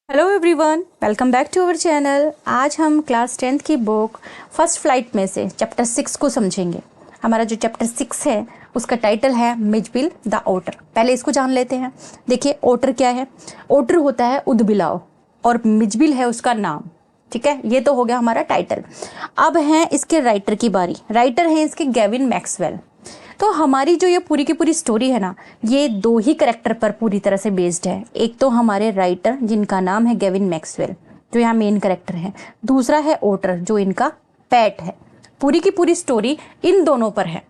Hello everyone, welcome back to our channel. आज हम class 10th की बुक फर्स्ट फ्लाइट में से चैप्टर 6 को समझेंगे। हमारा जो चैप्टर 6 है उसका टाइटल है मिजबिल द ओटर। पहले इसको जान लेते हैं। देखिए, ओटर क्या है? ओटर होता है उदबिलाव और मिजबिल है उसका नाम। ठीक है, ये तो हो गया हमारा टाइटल। अब है इसके राइटर की बारी। राइटर है इसके गेविन मैक्सवेल। तो हमारी जो ये पूरी की पूरी स्टोरी है ना, ये दो ही करेक्टर पर पूरी तरह से बेस्ड है। एक तो हमारे राइटर जिनका नाम है गेविन मैक्सवेल, जो यहाँ मेन करेक्टर है। दूसरा है ओटर, जो इनका पेट है। पूरी की पूरी स्टोरी इन दोनों पर है।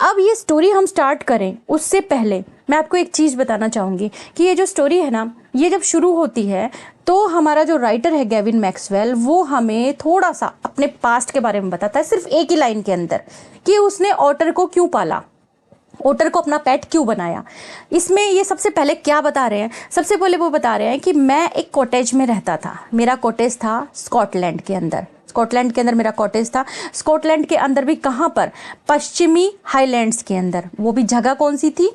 अब ये स्टोरी हम स्टार्ट करें उससे पहले मैं आपको एक चीज़ बताना चाहूँगी कि ये जो स्टोरी है ना, ये जब शुरू होती है तो हमारा जो राइटर है गेविन मैक्सवेल, वो हमें थोड़ा सा अपने पास्ट के बारे में बताता है, सिर्फ एक ही लाइन के अंदर, कि उसने ओटर को क्यों पाला, ओटर को अपना पेट क्यों बनाया। इसमें ये सबसे पहले क्या बता रहे हैं? सबसे पहले वो बता रहे हैं कि मैं एक कॉटेज में रहता था। मेरा कॉटेज था स्कॉटलैंड के अंदर। स्कॉटलैंड के अंदर मेरा कॉटेज था। स्कॉटलैंड के अंदर भी कहाँ पर? पश्चिमी हाईलैंड्स के अंदर। वो भी जगह कौन सी थी?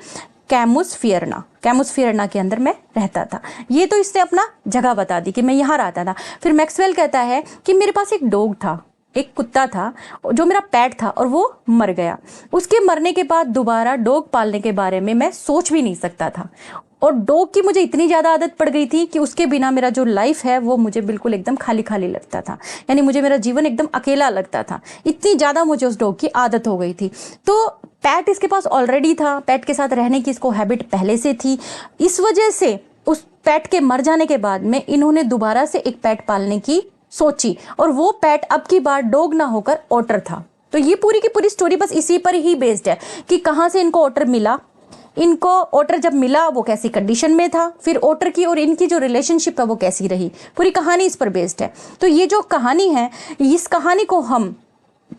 कैमुस फियरना। कैमुस फियरना के अंदर मैं रहता था। ये तो इसने अपना जगह बता दी कि मैं यहाँ रहता था। फिर मैक्सवेल कहता है कि मेरे पास एक डॉग था, एक कुत्ता था जो मेरा पेट था, और वो मर गया। उसके मरने के बाद दोबारा डॉग पालने के बारे में मैं सोच भी नहीं सकता था। और डॉग की मुझे इतनी ज़्यादा आदत पड़ गई थी कि उसके बिना मेरा जो लाइफ है वो मुझे बिल्कुल एकदम खाली खाली लगता था। यानी मुझे मेरा जीवन एकदम अकेला लगता था। इतनी ज़्यादा मुझे उस डॉग की आदत हो गई थी। तो पेट इसके पास ऑलरेडी था। पेट के साथ रहने की इसको हैबिट पहले से थी। इस वजह से उस पेट के मर जाने के बाद में इन्होंने दोबारा से एक पेट पालने की सोची, और वो पेट अब की बार डॉग ना होकर ओटर था। तो ये पूरी की पूरी स्टोरी बस इसी पर ही बेस्ड है कि कहाँ से इनको ओटर मिला, इनको ओटर जब मिला वो कैसी कंडीशन में था, फिर ओटर की और इनकी जो रिलेशनशिप है वो कैसी रही। पूरी कहानी इस पर बेस्ड है। तो ये जो कहानी है, इस कहानी को हम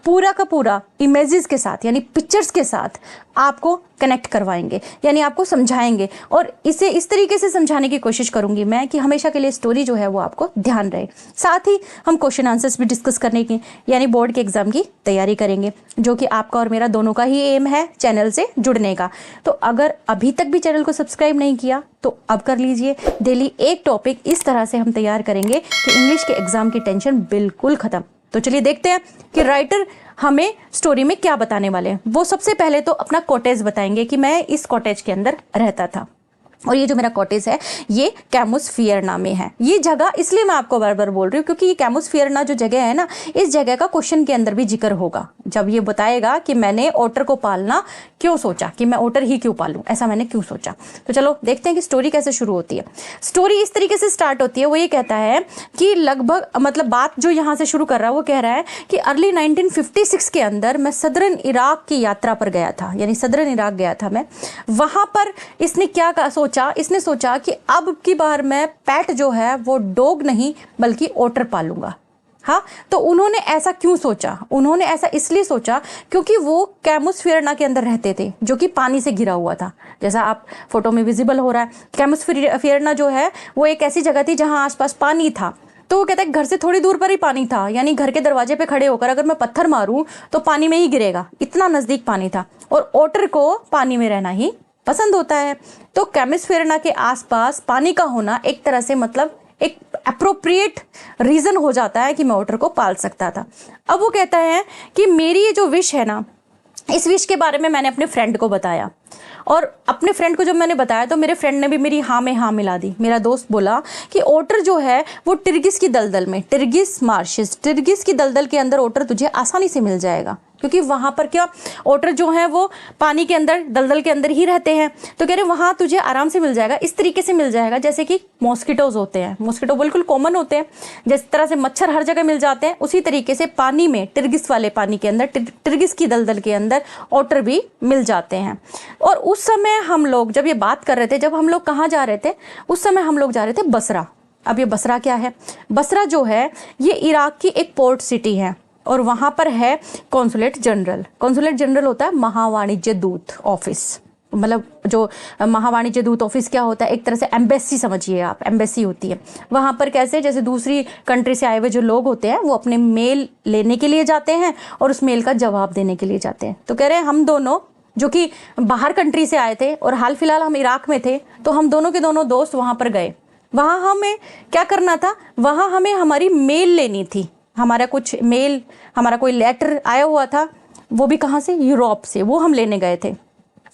पूरा का पूरा इमेजेस के साथ, यानी पिक्चर्स के साथ आपको कनेक्ट करवाएंगे, यानी आपको समझाएंगे। और इसे इस तरीके से समझाने की कोशिश करूंगी मैं कि हमेशा के लिए स्टोरी जो है वो आपको ध्यान रहे। साथ ही हम क्वेश्चन आंसर्स भी डिस्कस करने की, यानी बोर्ड के एग्जाम की तैयारी करेंगे, जो कि आपका और मेरा दोनों का ही एम है चैनल से जुड़ने का। तो अगर अभी तक भी चैनल को सब्सक्राइब नहीं किया तो अब कर लीजिए। डेली एक टॉपिक इस तरह से हम तैयार करेंगे कि इंग्लिश के एग्जाम की टेंशन बिल्कुल खत्म। तो चलिए देखते हैं कि राइटर हमें स्टोरी में क्या बताने वाले हैं। वो सबसे पहले तो अपना कॉटेज बताएंगे कि मैं इस कॉटेज के अंदर रहता था, और ये जो मेरा कॉटेज है ये कैमुस फियरना में है। ये जगह इसलिए मैं आपको बार बार बोल रही हूँ क्योंकि ये कैमुस फियरना जो जगह है ना, इस जगह का क्वेश्चन के अंदर भी जिक्र होगा। जब ये बताएगा कि मैंने ओटर को पालना क्यों सोचा, कि मैं ओटर ही क्यों पालूं, ऐसा मैंने क्यों सोचा। तो चलो देखते हैं कि स्टोरी कैसे शुरू होती है। स्टोरी इस तरीके से स्टार्ट होती है। वो ये कहता है कि लगभग, मतलब बात जो यहाँ से शुरू कर रहा है वो कह रहा है कि अर्ली 1956 के अंदर मैं सदर्न इराक की यात्रा पर गया था, यानी सदर्न इराक गया था मैं। वहाँ पर इसने क्या सोचा? इसने सोचा कि अब की बार मैं पेट जो है वो डॉग नहीं बल्कि ओटर पालूंगा। हाँ, तो उन्होंने ऐसा क्यों सोचा? उन्होंने ऐसा इसलिए सोचा क्योंकि वो कैमुस फियरना के अंदर रहते थे, जो कि पानी से घिरा हुआ था, जैसा आप फोटो में विजिबल हो रहा है। कैमुस फियरना जो है वो एक ऐसी जगह थी जहां आसपास पानी था। तो वो कहता है घर से थोड़ी दूर पर ही पानी था, यानी घर के दरवाजे पे खड़े होकर अगर मैं पत्थर मारूं तो पानी में ही गिरेगा, इतना नजदीक पानी था। और ओटर को पानी में रहना ही पसंद होता है। तो कैमुस फियरना के आसपास पानी का होना एक तरह से, मतलब एक अप्रोप्रिएट रीजन हो जाता है कि मैं ओटर को पाल सकता था। अब वो कहता है कि मेरी ये जो विश है ना, इस विश के बारे में मैंने अपने फ्रेंड को बताया, और अपने फ्रेंड को जब मैंने बताया तो मेरे फ्रेंड ने भी मेरी हाँ में हाँ मिला दी। मेरा दोस्त बोला कि ओटर जो है वो टिर्गिस की दलदल में, टिर्गिस मार्शेस, टिर्गिस की दलदल के अंदर ओटर तुझे आसानी से मिल जाएगा, क्योंकि वहाँ पर क्या, ओटर जो है वो पानी के अंदर, दलदल के अंदर ही रहते हैं। तो कह रहे वहाँ तुझे आराम से मिल जाएगा, इस तरीके से मिल जाएगा जैसे कि मॉस्किटोज होते हैं। मॉस्किटो बिल्कुल कॉमन होते हैं, जिस तरह से मच्छर हर जगह मिल जाते हैं, उसी तरीके से पानी में, टिर्गिस वाले पानी के अंदर, टिर्गिस की दलदल के अंदर ओटर भी मिल जाते हैं। और उस समय हम लोग जब ये बात कर रहे थे, जब हम लोग कहाँ जा रहे थे, उस समय हम लोग जा रहे थे बसरा। अब ये बसरा क्या है? बसरा जो है ये इराक की एक पोर्ट सिटी है, और वहाँ पर है कॉन्सुलेट जनरल। कॉन्सुलेट जनरल होता है महावाणिज्य दूत ऑफिस। मतलब जो महावाणिज्य दूत ऑफिस क्या होता है, एक तरह से एम्बेसी समझिए आप, एम्बेसी होती है। वहाँ पर कैसे, जैसे दूसरी कंट्री से आए हुए जो लोग होते हैं वो अपने मेल लेने के लिए जाते हैं और उस मेल का जवाब देने के लिए जाते हैं। तो कह रहे हैं हम दोनों जो कि बाहर कंट्री से आए थे और हाल फिलहाल हम इराक में थे, तो हम दोनों के दोनों दोस्त वहाँ पर गए। वहाँ हमें क्या करना था, वहाँ हमें हमारी मेल लेनी थी, हमारा कुछ मेल, हमारा कोई लेटर आया हुआ था, वो भी कहाँ से, यूरोप से, वो हम लेने गए थे।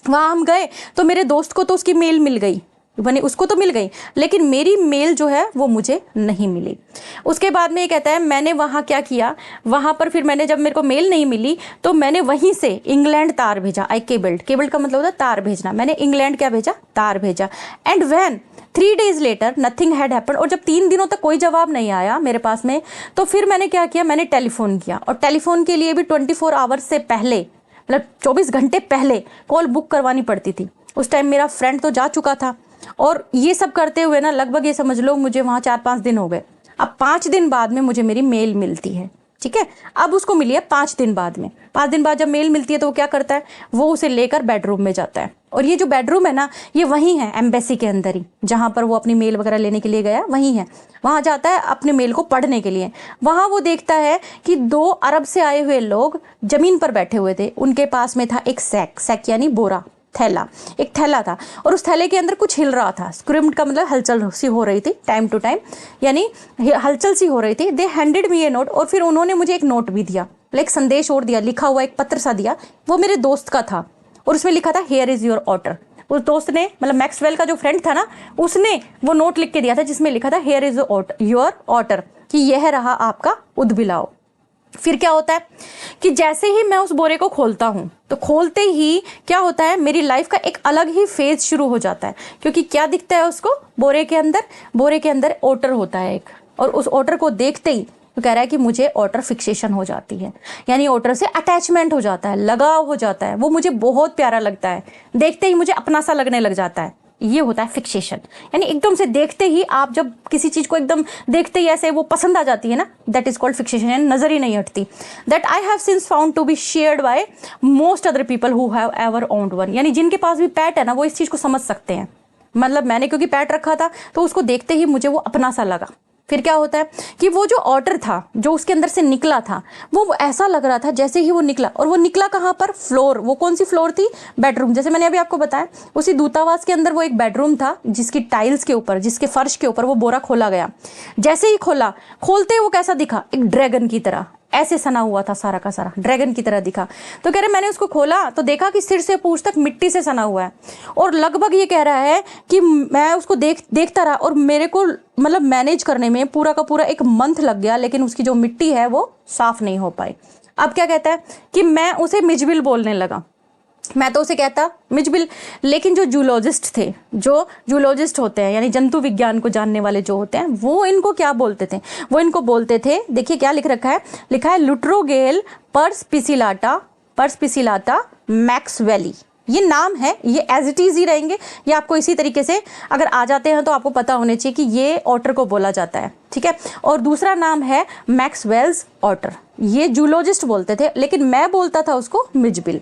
वहाँ हम गए तो मेरे दोस्त को तो उसकी मेल मिल गई, बनी उसको तो मिल गई, लेकिन मेरी मेल जो है वो मुझे नहीं मिली। उसके बाद में ये कहता है मैंने वहाँ क्या किया, वहाँ पर फिर मैंने, जब मेरे को मेल नहीं मिली तो मैंने वहीं से इंग्लैंड तार भेजा। आई केबल्ड, केबल्ड का मतलब होता है तार भेजना, मैंने इंग्लैंड क्या भेजा, तार भेजा। And when 3 days later nothing had happen, और जब 3 दिनों तक कोई जवाब नहीं आया मेरे पास में, तो फिर मैंने क्या किया, मैंने टेलीफोन किया। और टेलीफोन के लिए भी 24 आवर्स से पहले, मतलब 24 घंटे पहले कॉल बुक करवानी पड़ती थी। उस टाइम मेरा फ्रेंड तो जा चुका था, और ये सब करते हुए ना लगभग ये समझ लो मुझे वहाँ 4-5 दिन हो गए। अब 5 दिन बाद में मुझे मेरी मेल मिलती है, ठीक है। अब उसको मिली है 5 दिन बाद में। 5 दिन बाद जब मेल मिलती है तो वो क्या करता है, वो उसे लेकर बेडरूम में जाता है। और ये जो बेडरूम है ना, ये वहीं है एम्बेसी के अंदर ही, जहाँ पर वो अपनी मेल वगैरह लेने के लिए गया, वहीं है। वहाँ जाता है अपने मेल को पढ़ने के लिए। वहाँ वो देखता है कि 2 अरब से आए हुए लोग ज़मीन पर बैठे हुए थे। उनके पास में था एक सैक, सैक यानी बोरा, थैला, एक थैला था, और उस थैले के अंदर कुछ हिल रहा था। स्क्रिम्ड का मतलब हलचल सी हो रही थी, टाइम टू टाइम, यानी हलचल सी हो रही थी। दे हैंडेड मी ए नोट, और फिर उन्होंने मुझे एक नोट भी दिया, एक संदेश और दिया, लिखा हुआ एक पत्र सा दिया। वो मेरे दोस्त का था, और उसमें लिखा था हियर इज़ योर ऑर्डर। उस दोस्त ने, मतलब मैक्सवेल का जो फ्रेंड था ना, उसने वो नोट लिख के दिया था जिसमें लिखा था हियर इज़ योर ऑर्डर, कि यह रहा आपका उद्बिलाव। फिर क्या होता है कि जैसे ही मैं उस बोरे को खोलता हूँ, तो खोलते ही क्या होता है, मेरी लाइफ का एक अलग ही फेज शुरू हो जाता है। क्योंकि क्या दिखता है उसको, बोरे के अंदर ओटर होता है एक, और उस ओटर को देखते ही तो कह रहा है कि मुझे ओटर फिक्सेशन हो जाती है, यानी ओटर से अटैचमेंट हो जाता है, लगाव हो जाता है। वो मुझे बहुत प्यारा लगता है, देखते ही मुझे अपना सा लगने लग जाता है। ये होता है फिक्सेशन, यानी एकदम से देखते ही, आप जब किसी चीज को एकदम देखते ही ऐसे वो पसंद आ जाती है ना, दैट इज कॉल्ड फिक्सेशन, यानी नजर ही नहीं हटती। That I have since found to be shared by most other people who have ever owned one, यानी जिनके पास भी पैट है ना, वो इस चीज को समझ सकते हैं। मतलब मैंने क्योंकि पैट रखा था, तो उसको देखते ही मुझे वो अपना सा लगा। फिर क्या होता है कि वो जो ऑर्डर था, जो उसके अंदर से निकला था, वो ऐसा लग रहा था जैसे ही वो निकला, और वो निकला कहाँ पर, फ्लोर। वो कौन सी फ्लोर थी, बेडरूम। जैसे मैंने अभी आपको बताया, उसी दूतावास के अंदर वो एक बेडरूम था, जिसकी टाइल्स के ऊपर, जिसके फर्श के ऊपर वो बोरा खोला गया। जैसे ही खोला, खोलते ही वो कैसा दिखा, एक ड्रैगन की तरह, ऐसे सना हुआ था, सारा का सारा ड्रैगन की तरह दिखा। तो कह रहे मैंने उसको खोला तो देखा कि सिर से पूंछ तक मिट्टी से सना हुआ है, और लगभग ये कह रहा है कि मैं उसको देखता रहा, और मेरे को मतलब मैनेज करने में पूरा का पूरा 1 मंथ लग गया, लेकिन उसकी जो मिट्टी है वो साफ नहीं हो पाई। अब क्या कहता है कि मैं उसे मिजबिल बोलने लगा। मैं तो उसे कहता मिजबिल, लेकिन जो जूलॉजिस्ट थे, जो जूलॉजिस्ट होते हैं यानी जंतु विज्ञान को जानने वाले जो होते हैं, वो इनको क्या बोलते थे, वो इनको बोलते थे, देखिए क्या लिख रखा है, लिखा है लुट्रोगेल पर्सपिसिलाटा मैक्सवेली। ये नाम है, ये एज इट इज ही रहेंगे, ये आपको इसी तरीके से अगर आ जाते हैं तो आपको पता होने चाहिए कि ये ऑटर को बोला जाता है, ठीक है। और दूसरा नाम है मैक्सवेल्स ऑटर, ये जूलॉजिस्ट बोलते थे, लेकिन मैं बोलता था उसको मिजबिल।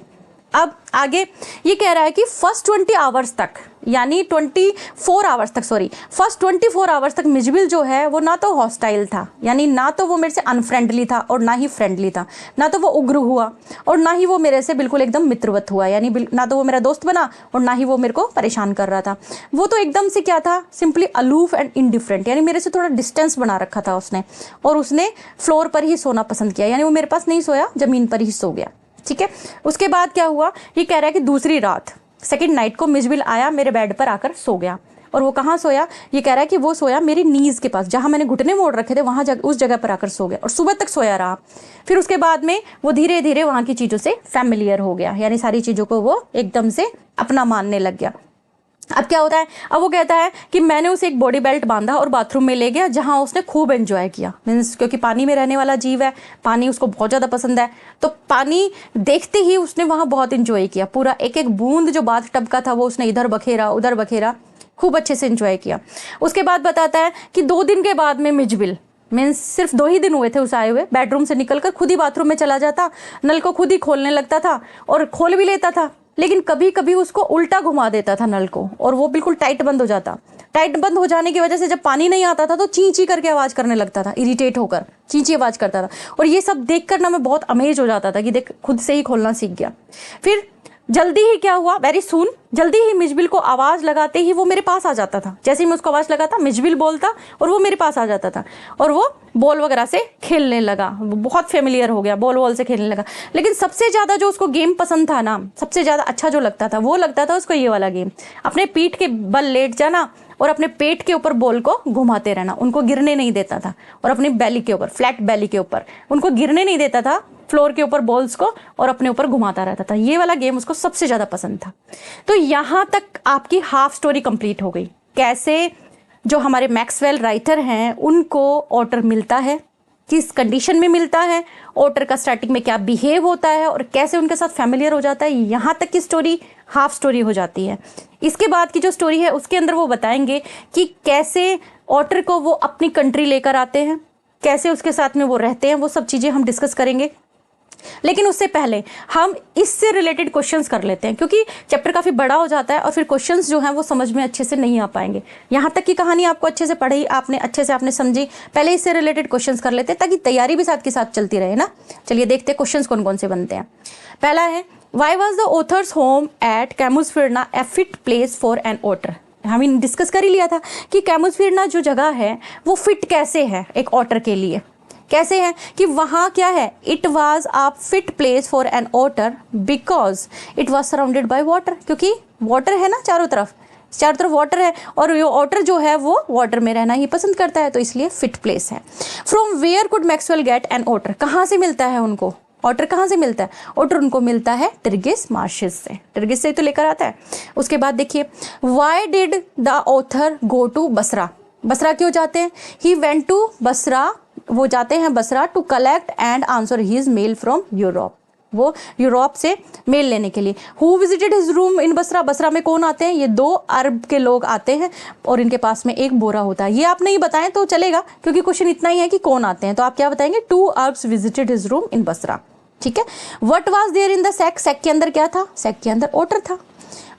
अब आगे ये कह रहा है कि फर्स्ट 24 आवर्स तक, यानी 24 आवर्स तक, सॉरी, फर्स्ट 24 आवर्स तक मिजबिल जो है वो ना तो हॉस्टाइल था, यानी ना तो वो मेरे से अनफ्रेंडली था और ना ही फ्रेंडली था, ना तो वो उग्र हुआ और ना ही वो मेरे से बिल्कुल एकदम मित्रवत हुआ, यानी ना तो वो मेरा दोस्त बना और ना ही वो मेरे को परेशान कर रहा था। वो तो एकदम से क्या था, सिंपली अलूफ एंड इनडिफरेंट, यानी मेरे से थोड़ा डिस्टेंस बना रखा था उसने, और उसने फ्लोर पर ही सोना पसंद किया, यानी वो मेरे पास नहीं सोया, ज़मीन पर ही सो गया, ठीक है। उसके बाद क्या हुआ, ये कह रहा है कि दूसरी रात, सेकंड नाइट को मिजबिल आया, मेरे बेड पर आकर सो गया। और वो कहाँ सोया, ये कह रहा है कि वो सोया मेरी नीज के पास, जहाँ मैंने घुटने मोड़ रखे थे वहाँ उस जगह पर आकर सो गया, और सुबह तक सोया रहा। फिर उसके बाद में वो धीरे धीरे वहाँ की चीज़ों से फैमिलियर हो गया, यानी सारी चीज़ों को वो एकदम से अपना मानने लग गया। अब क्या होता है, अब वो कहता है कि मैंने उसे एक बॉडी बेल्ट बांधा और बाथरूम में ले गया, जहाँ उसने खूब एंजॉय किया। मीन्स क्योंकि पानी में रहने वाला जीव है, पानी उसको बहुत ज़्यादा पसंद है, तो पानी देखते ही उसने वहाँ बहुत एंजॉय किया। पूरा एक एक बूंद जो बाथ टब का था वो उसने इधर बखेरा उधर बखेरा, खूब अच्छे से एंजॉय किया। उसके बाद बताता है कि 2 दिन के बाद में मिजबिल, मीन्स सिर्फ 2 ही दिन हुए थे उसे आए हुए, बेडरूम से निकलकर खुद ही बाथरूम में चला जाता, नल को खुद ही खोलने लगता था और खोल भी लेता था, लेकिन कभी कभी उसको उल्टा घुमा देता था नल को, और वो बिल्कुल टाइट बंद हो जाता। टाइट बंद हो जाने की वजह से जब पानी नहीं आता था तो ची ची करके आवाज़ करने लगता था, इरिटेट होकर ची ची आवाज़ करता था। और ये सब देख कर ना मैं बहुत अमेज हो जाता था कि देख खुद से ही खोलना सीख गया। फिर जल्दी ही क्या हुआ, वेरी सून, जल्दी ही मिजबिल को आवाज़ लगाते ही वो मेरे पास आ जाता था। जैसे ही मैं उसको आवाज़ लगाता मिजबिल बोलता और वो मेरे पास आ जाता था और वो बॉल वगैरह से खेलने लगा, बहुत फेमिलियर हो गया, बॉल वॉल से खेलने लगा। लेकिन सबसे ज़्यादा जो उसको गेम पसंद था ना, सबसे ज़्यादा अच्छा जो लगता था वो लगता था उसको ये वाला गेम, अपने पीठ के बल लेट जाना और अपने पेट के ऊपर बॉल को घुमाते रहना, उनको गिरने नहीं देता था, और अपनी बेली के ऊपर, फ्लैट बेली के ऊपर उनको गिरने नहीं देता था, फ्लोर के ऊपर बॉल्स को, और अपने ऊपर घुमाता रहता था। ये वाला गेम उसको सबसे ज़्यादा पसंद था। तो यहाँ तक आपकी हाफ स्टोरी कंप्लीट हो गई। कैसे जो हमारे मैक्सवेल राइटर हैं उनको ऑटर मिलता है, किस कंडीशन में मिलता है, ऑटर का स्टार्टिंग में क्या बिहेव होता है और कैसे उनके साथ फैमिलियर हो जाता है, यहाँ तक की स्टोरी हाफ स्टोरी हो जाती है। इसके बाद की जो स्टोरी है उसके अंदर वो बताएंगे कि कैसे ऑटर को वो अपनी कंट्री लेकर आते हैं, कैसे उसके साथ में वो रहते हैं, वो सब चीज़ें हम डिस्कस करेंगे। लेकिन उससे पहले हम इससे रिलेटेड क्वेश्चंस कर लेते हैं, क्योंकि चैप्टर काफ़ी बड़ा हो जाता है और फिर क्वेश्चंस जो हैं वो समझ में अच्छे से नहीं आ पाएंगे। यहाँ तक की कहानी आपको अच्छे से पढ़ी, आपने अच्छे से आपने समझी, पहले इससे रिलेटेड क्वेश्चंस कर लेते हैं ताकि तैयारी भी साथ के साथ चलती रहे ना। चलिए देखते हैं क्वेश्चंस कौन कौन से बनते हैं। पहला है, why was the author's home at Camusfearna a fit place for an otter. हम डिस्कस कर ही लिया था कि कैमुसफिरना जो जगह है वो फिट कैसे है एक ऑटर के लिए, कैसे है कि वहाँ क्या है, it was a fit place for an otter because it was surrounded by water, क्योंकि वाटर है ना चारों तरफ वाटर है और ये ऑटर जो है वो वाटर में रहना ही पसंद करता है, तो इसलिए फिट प्लेस है। From where could Maxwell get an otter, कहाँ से मिलता है उनको ऑटर, कहाँ से मिलता है ऑटर, उनको मिलता है टिर्गिस मार्शेस से, टिर्गिस से ही तो लेकर आता है। उसके बाद देखिए, why did the otter go to Basra, Basra क्यों जाते हैं, ही वेंट टू बसरा, वो जाते हैं Basra to collect and answer his mail from Europe, वो यूरोप से मेल लेने के लिए। Who visited his room in Basra, Basra में कौन आते हैं, ये 2 अरब के लोग आते हैं और इनके पास में एक बोरा होता है। ये आप नहीं बताएं तो चलेगा, क्योंकि क्वेश्चन इतना ही है कि कौन आते हैं, तो आप क्या बताएंगे, 2 Arabs visited his room in Basra, ठीक है। What was there in the sack, sack के अंदर क्या था, सैक के अंदर ऑटर था।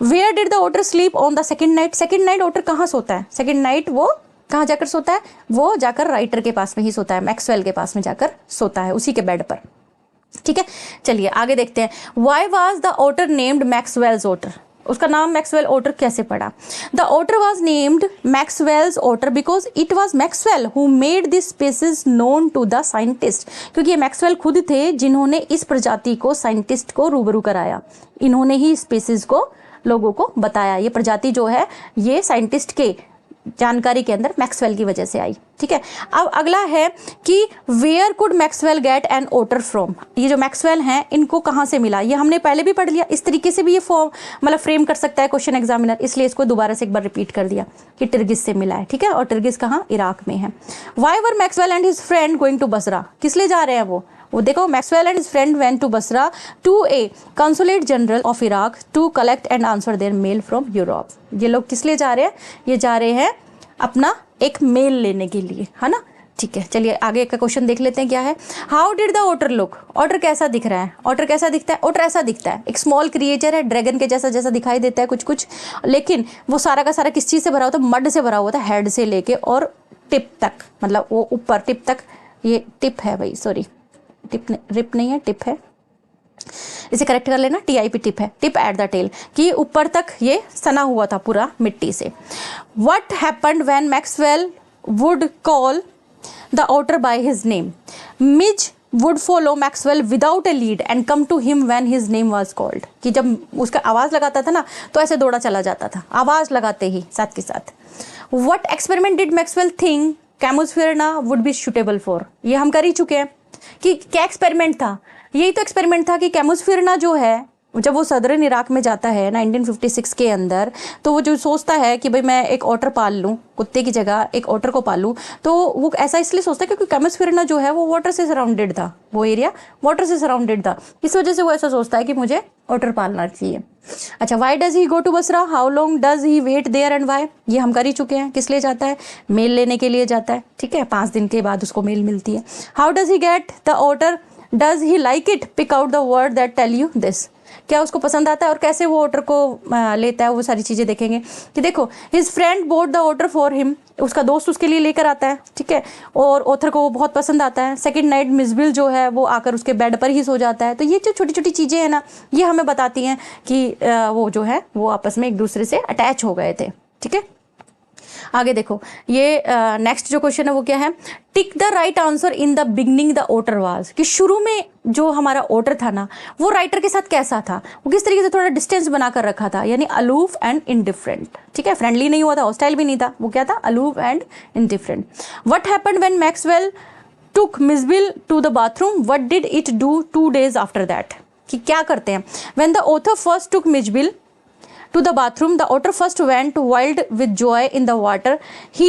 Where did the otter sleep on the second night, second night otter कहाँ सोता है, सेकंड नाइट वो कहाँ जाकर सोता है, वो जाकर राइटर के पास में ही सोता है, मैक्सवेल के पास में जाकर सोता है, उसी के बेड पर, ठीक है। चलिए आगे देखते हैं। Why was the otter named Maxwell's otter, उसका नाम मैक्सवेल ऑटर कैसे पड़ा। The otter was named Maxwell's otter because it was Maxwell who made this species known to the scientist, क्योंकि ये मैक्सवेल खुद थे जिन्होंने इस प्रजाति को साइंटिस्ट को रूबरू कराया, इन्होंने ही स्पीसीज को लोगों को बताया। ये प्रजाति जो है ये साइंटिस्ट के जानकारी के अंदर मैक्सवेल की वजह से आई, ठीक है। अब अगला है कि where could Maxwell get an otter from, ये जो मैक्सवेल हैं इनको कहाँ से मिला, ये हमने पहले भी पढ़ लिया। इस तरीके से भी ये फॉर्म मतलब फ्रेम कर सकता है क्वेश्चन एग्जामिनर, इसलिए इसको दोबारा से एक बार रिपीट कर दिया कि टिर्गिस से मिला है, ठीक है। और टिर्गिस कहाँ, इराक में है। Why were Maxwell and his friend going to Basra, किस लिए जा रहे हैं वो देखो, Maxwell and his friend went to Basra to a consulate general of Iraq to collect and answer their mail from Europe. ये लोग किस लिए जा रहे हैं, ये जा रहे हैं अपना एक मेल लेने के लिए, है ना, ठीक है। चलिए आगे का क्वेश्चन देख लेते हैं क्या है। How did the otter look, otter कैसा दिख रहा है, ऑटर कैसा दिखता है, ऑटर ऐसा दिखता है, एक स्मॉल क्रिएचर है, ड्रैगन के जैसा जैसा दिखाई देता है कुछ कुछ, लेकिन वो सारा का सारा किस चीज़ से भरा होता है, मड से भरा हुआ था, हेड से लेके और टिप तक, मतलब वो ऊपर टिप तक, ये टिप है भाई, सॉरी टिप रिप नहीं है, टिप है, इसे करेक्ट कर लेना, TIP टिप है, टिप एट द टेल, कि ऊपर तक ये सना हुआ था पूरा मिट्टी से। What happened when Maxwell would call the otter by his name, Mij would follow Maxwell without a lead and come to him when his name was called, कि जब उसका आवाज़ लगाता था ना तो ऐसे दौड़ा चला जाता था आवाज़ लगाते ही साथ के साथ। What experiment did Maxwell think Camusfearna would be suitable for, ये हम कर ही चुके हैं कि क्या एक्सपेरिमेंट था, यही तो एक्सपेरिमेंट था कि कैमुसफिरना जो है जब वो सदरन इराक में जाता है 1956 के अंदर, तो वो जो सोचता है कि भाई मैं एक ऑटर पाल लूँ, कुत्ते की जगह एक ऑटर को पालूँ, तो वो ऐसा इसलिए सोचता है क्योंकि कैमुसफिरना जो है वो वाटर से सराउंडेड था, वो एरिया वाटर से सराउंडेड था, इस वजह से वो ऐसा सोचता है कि मुझे ऑटर पालना चाहिए। अच्छा, why does he go to Basra, how long does he wait there and why, ये हम कर ही चुके हैं, किस लिए जाता है, मेल लेने के लिए जाता है, ठीक है, 5 दिन के बाद उसको मेल मिलती है। How does he get the otter, does he like it, pick out the word that tell you this, क्या उसको पसंद आता है और कैसे वो ओटर को लेता है, वो सारी चीज़ें देखेंगे। कि देखो his friend bought the otter for him, उसका दोस्त उसके लिए लेकर आता है, ठीक है, और ऑथर को वो बहुत पसंद आता है। सेकंड नाइट मिसबिल जो है वो आकर उसके बेड पर ही सो जाता है। तो ये जो छोटी छोटी चीज़ें हैं ना, ये हमें बताती हैं कि वो जो है वो आपस में एक दूसरे से अटैच हो गए थे, ठीक है। आगे देखो, ये नेक्स्ट जो क्वेश्चन है वो क्या है, tick the right answer in the beginning the otter was, कि शुरू में जो हमारा ओटर था ना वो राइटर के साथ कैसा था, वो किस तरीके से थोड़ा डिस्टेंस बनाकर रखा था, यानी अलूफ एंड इनडिफरेंट, ठीक है, फ्रेंडली नहीं हुआ था, हॉस्टाइल भी नहीं था, वो क्या था, aloof and indifferent. What happened when Maxwell took Mijbil to the bathroom, what did it do 2 days after that, कि क्या करते हैं, when the author first took Mijbil to the bathroom, the otter first went wild with joy in the water. He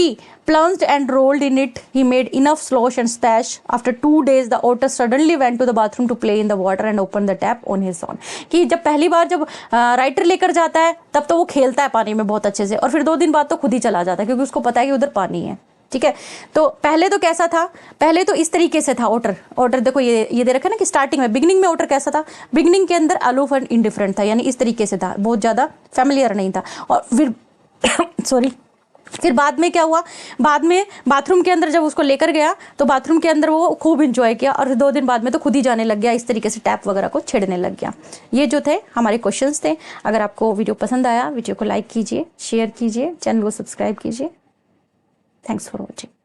plunged and rolled in it. He made enough slosh and splash. After 2 days, the otter suddenly went to the bathroom to play in the water and opened the tap on his own. कि जब पहली बार जब writer लेकर जाता है तब तो वो खेलता है पानी में बहुत अच्छे से, और फिर 2 दिन बाद तो खुद ही चला जाता है क्योंकि उसको पता है कि उधर पानी है, ठीक है। तो पहले तो कैसा था, पहले तो इस तरीके से था ओटर देखो ये दे रखा है ना कि स्टार्टिंग में बिगनिंग में ओटर कैसा था, बिगनिंग के अंदर अलूफ एंड इंडिफरेंट था, यानी इस तरीके से था, बहुत ज़्यादा फैमिलियर नहीं था। और फिर सॉरी, फिर बाद में क्या हुआ, बाद में बाथरूम के अंदर जब उसको लेकर गया तो बाथरूम के अंदर वो खूब इंजॉय किया, और 2 दिन बाद में तो खुद ही जाने लग गया, इस तरीके से टैप वगैरह को छेड़ने लग गया। ये जो थे हमारे क्वेश्चंस थे। अगर आपको वीडियो पसंद आया, वीडियो को लाइक कीजिए, शेयर कीजिए, चैनल को सब्सक्राइब कीजिए। Thanks for watching.